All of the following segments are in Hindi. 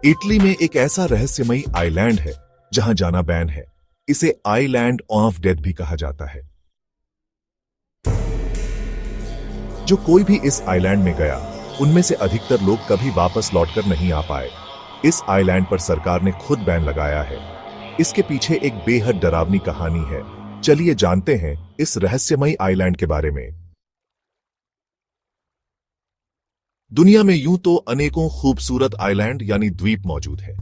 इटली में एक ऐसा रहस्यमयी आइलैंड है जहां जाना बैन है। इसे आइलैंड ऑफ डेथ भी कहा जाता है। जो कोई भी इस आइलैंड में गया, उनमें से अधिकतर लोग कभी वापस लौटकर नहीं आ पाए। इस आइलैंड पर सरकार ने खुद बैन लगाया है। इसके पीछे एक बेहद डरावनी कहानी है। चलिए जानते हैं इस रहस्यमयी आइलैंड के बारे में। दुनिया में यूं तो अनेकों खूबसूरत आइलैंड यानी द्वीप मौजूद है,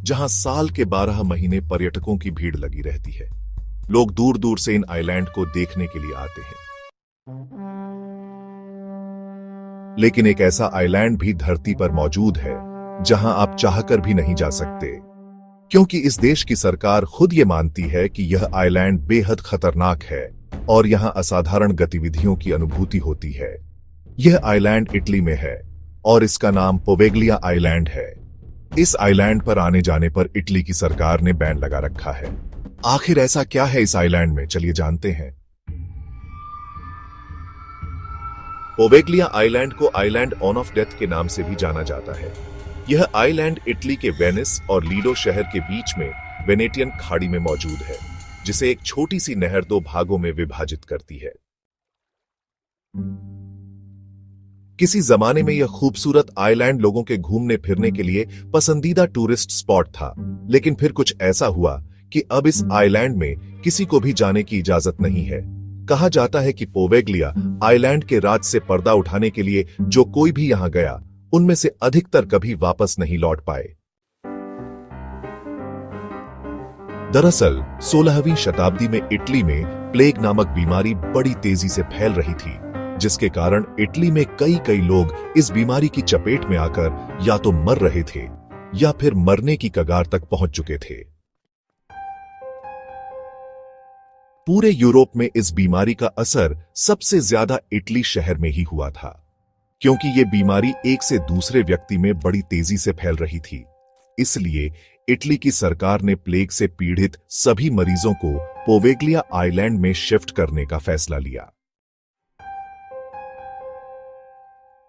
जहां साल के 12 महीने पर्यटकों की भीड़ लगी रहती है। लोग दूर दूर से इन आइलैंड को देखने के लिए आते हैं। लेकिन एक ऐसा आइलैंड भी धरती पर मौजूद है जहां आप चाहकर भी नहीं जा सकते, क्योंकि इस देश की सरकार खुद ये मानती है कि यह आइलैंड बेहद खतरनाक है और यहां असाधारण गतिविधियों की अनुभूति होती है। यह आइलैंड इटली में है और इसका नाम पोवेग्लिया आइलैंड है। इस आइलैंड पर आने जाने पर इटली की सरकार ने बैन लगा रखा है। आखिर ऐसा क्या है इस आइलैंड में, चलिए जानते हैं। पोवेग्लिया आइलैंड को आइलैंड ऑफ डेथ के नाम से भी जाना जाता है। यह आइलैंड इटली के वेनिस और लीडो शहर के बीच में वेनेटियन खाड़ी में मौजूद है, जिसे एक छोटी सी नहर 2 भागों में विभाजित करती है। किसी जमाने में यह खूबसूरत आइलैंड लोगों के घूमने फिरने के लिए पसंदीदा टूरिस्ट स्पॉट था, लेकिन फिर कुछ ऐसा हुआ कि अब इस आइलैंड में किसी को भी जाने की इजाजत नहीं है। कहा जाता है कि पोवेग्लिया आइलैंड के राज से पर्दा उठाने के लिए जो कोई भी यहां गया, उनमें से अधिकतर कभी वापस नहीं लौट पाए। दरअसल 16वीं शताब्दी में इटली में प्लेग नामक बीमारी बड़ी तेजी से फैल रही थी, जिसके कारण इटली में कई लोग इस बीमारी की चपेट में आकर या तो मर रहे थे या फिर मरने की कगार तक पहुंच चुके थे। पूरे यूरोप में इस बीमारी का असर सबसे ज्यादा इटली शहर में ही हुआ था, क्योंकि यह बीमारी एक से दूसरे व्यक्ति में बड़ी तेजी से फैल रही थी। इसलिए इटली की सरकार ने प्लेग से पीड़ित सभी मरीजों को पोवेग्लिया आइलैंड में शिफ्ट करने का फैसला लिया।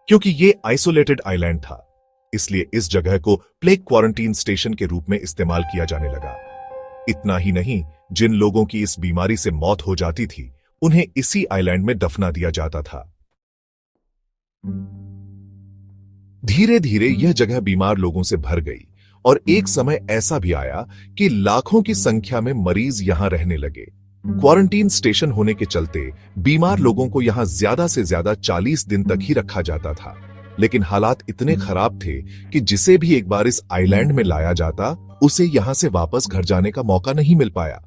क्योंकि ये आइसोलेटेड आइलैंड था, इसलिए इस जगह को प्लेग क्वारंटीन स्टेशन के रूप में इस्तेमाल किया जाने लगा। इतना ही नहीं, जिन लोगों की इस बीमारी से मौत हो जाती थी, उन्हें इसी आइलैंड में दफना दिया जाता था। धीरे धीरे यह जगह बीमार लोगों से भर गई और एक समय ऐसा भी आया कि लाखों की संख्या में मरीज यहां रहने लगे। क्वारंटीन स्टेशन होने के चलते बीमार लोगों को यहां ज्यादा से ज्यादा 40 दिन तक ही रखा जाता था। लेकिन हालात इतने खराब थे कि जिसे भी एक बार इस आइलैंड में लाया जाता, उसे यहां से वापस घर जाने का मौका नहीं मिल पाया।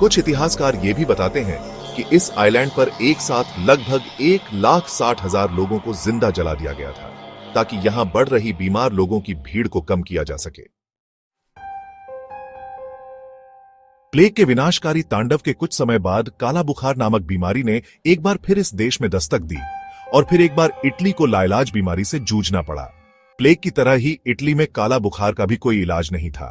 कुछ इतिहासकार ये भी बताते हैं कि इस आइलैंड पर एक साथ लगभग 1,60,000 लोगों को जिंदा जला दिया गया था, ताकि यहां बढ़ रही बीमार लोगों की भीड़ को कम किया जा सके। प्लेग के विनाशकारी तांडव के कुछ समय बाद काला बुखार नामक बीमारी ने एक बार फिर इस देश में दस्तक दी और फिर एक बार इटली को लाइलाज बीमारी से जूझना पड़ा। प्लेग की तरह ही इटली में काला बुखार का भी कोई इलाज नहीं था।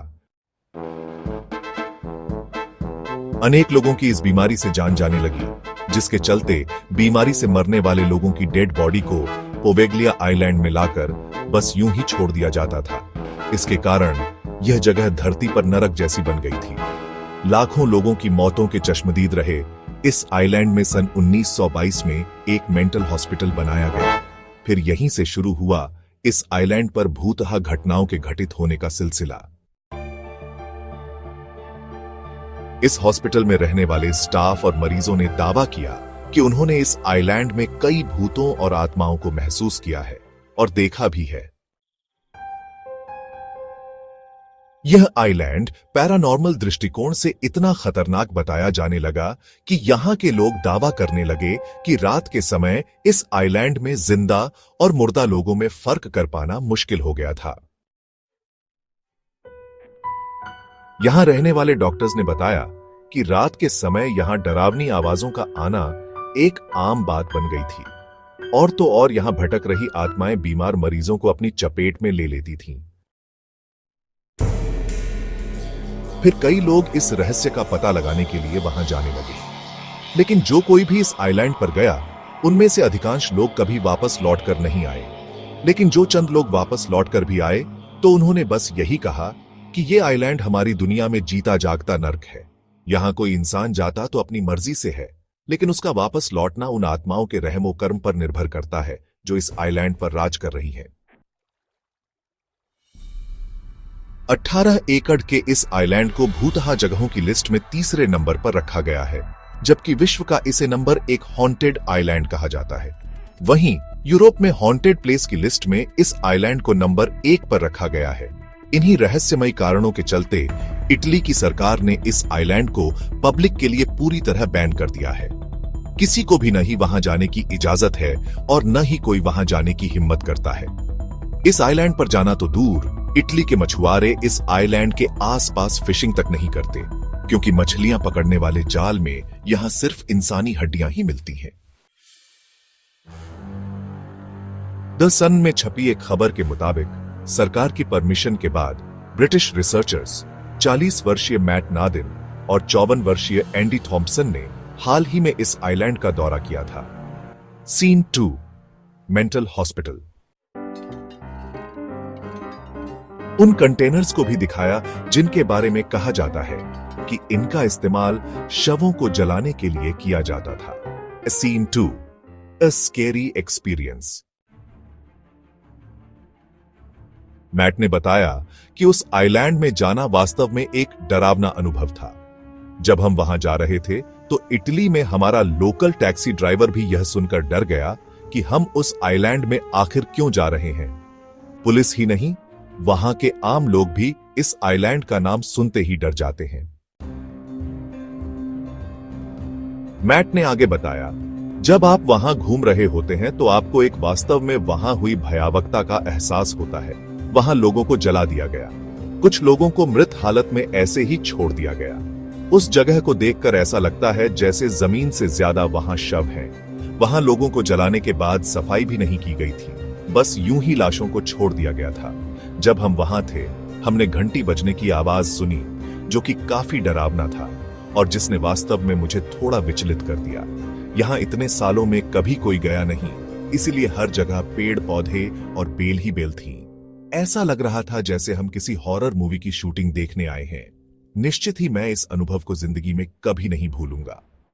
अनेक लोगों की इस बीमारी से जान जाने लगी, जिसके चलते बीमारी से मरने वाले लोगों की डेड बॉडी को पोवेग्लिया आइलैंड में लाकर बस यूं ही छोड़ दिया जाता था। इसके कारण यह जगह धरती पर नरक जैसी बन गई थी। लाखों लोगों की मौतों के चश्मदीद रहे इस आइलैंड में सन 1922 में एक मेंटल हॉस्पिटल बनाया गया। फिर यहीं से शुरू हुआ इस आइलैंड पर भूतहा घटनाओं के घटित होने का सिलसिला। इस हॉस्पिटल में रहने वाले स्टाफ और मरीजों ने दावा किया कि उन्होंने इस आइलैंड में कई भूतों और आत्माओं को महसूस किया है और देखा भी है। यह आइलैंड पैरानॉर्मल दृष्टिकोण से इतना खतरनाक बताया जाने लगा कि यहां के लोग दावा करने लगे कि रात के समय इस आइलैंड में जिंदा और मुर्दा लोगों में फर्क कर पाना मुश्किल हो गया था। यहां रहने वाले डॉक्टर्स ने बताया कि रात के समय यहां डरावनी आवाजों का आना एक आम बात बन गई थी, और तो और यहां भटक रही आत्माएं बीमार मरीजों को अपनी चपेट में ले लेती थीं। फिर कई लोग इस रहस्य का पता लगाने के लिए वहां जाने लगे, लेकिन जो कोई भी इस आइलैंड पर गया, उनमें से अधिकांश लोग कभी वापस लौटकर नहीं आए। लेकिन जो चंद लोग वापस लौटकर भी आए तो उन्होंने बस यही कहा कि ये आइलैंड हमारी दुनिया में जीता जागता नर्क है। यहां कोई इंसान जाता तो अपनी मर्जी से है, लेकिन उसका वापस लौटना उन आत्माओं के रहमो कर्म पर निर्भर करता है जो इस आइलैंड पर राज कर रही हैं। 18 एकड़ के इस आइलैंड को भूतहा जगहों की लिस्ट में तीसरे नंबर पर रखा गया है, जबकि विश्व का इसे नंबर एक हॉन्टेड आइलैंड कहा जाता है। वहीं यूरोप में हॉन्टेड प्लेस की लिस्ट में इस आइलैंड को नंबर 1 पर रखा गया है। इन्हीं रहस्यमयी कारणों के चलते इटली की सरकार ने इस आइलैंड को पब्लिक के लिए पूरी तरह बैन कर दिया है। किसी को भी नहीं वहां जाने की इजाजत है और न ही कोई वहां जाने की हिम्मत करता है। इस आइलैंड पर जाना तो दूर, इटली के मछुआरे इस आइलैंड के आसपास फिशिंग तक नहीं करते, क्योंकि मछलियां पकड़ने वाले जाल में यहां सिर्फ इंसानी हड्डियां ही मिलती हैं। द सन में छपी एक खबर के मुताबिक सरकार की परमिशन के बाद ब्रिटिश रिसर्चर्स 40 वर्षीय मैट नादिन और 54 वर्षीय एंडी थॉम्पसन ने हाल ही में इस आइलैंड का दौरा किया था। Scene 2, mental hospital. उन कंटेनर्स को भी दिखाया जिनके बारे में कहा जाता है कि इनका इस्तेमाल शवों को जलाने के लिए किया जाता था। Scene 2, a scary experience. Matt ने बताया कि उस आइलैंड में जाना वास्तव में एक डरावना अनुभव था। जब हम वहां जा रहे थे तो इटली में हमारा लोकल टैक्सी ड्राइवर भी यह सुनकर डर गया कि हम उस आइलैंड में आखिर क्यों जा रहे हैं। पुलिस ही नहीं, वहां के आम लोग भी इस आइलैंड का नाम सुनते ही डर जाते हैं। मैट ने आगे बताया, जब आप वहां घूम रहे होते हैं तो आपको एक वास्तव में वहां हुई भयावहता का एहसास होता है। वहां लोगों को जला दिया गया, कुछ लोगों को मृत हालत में ऐसे ही छोड़ दिया गया। उस जगह को देखकर ऐसा लगता है जैसे जमीन से ज्यादा वहां शव हैं। वहां लोगों को जलाने के बाद सफाई भी नहीं की गई थी, बस यूं ही लाशों को छोड़ दिया गया था। जब हम वहां थे, हमने घंटी बजने की आवाज सुनी, जो कि काफी डरावना था और जिसने वास्तव में मुझे थोड़ा विचलित कर दिया। यहां इतने सालों में कभी कोई गया नहीं, इसीलिए हर जगह पेड़ पौधे और बेल ही बेल थी। ऐसा लग रहा था जैसे हम किसी हॉरर मूवी की शूटिंग देखने आए हैं। निश्चित ही मैं इस अनुभव को जिंदगी में कभी नहीं भूलूंगा।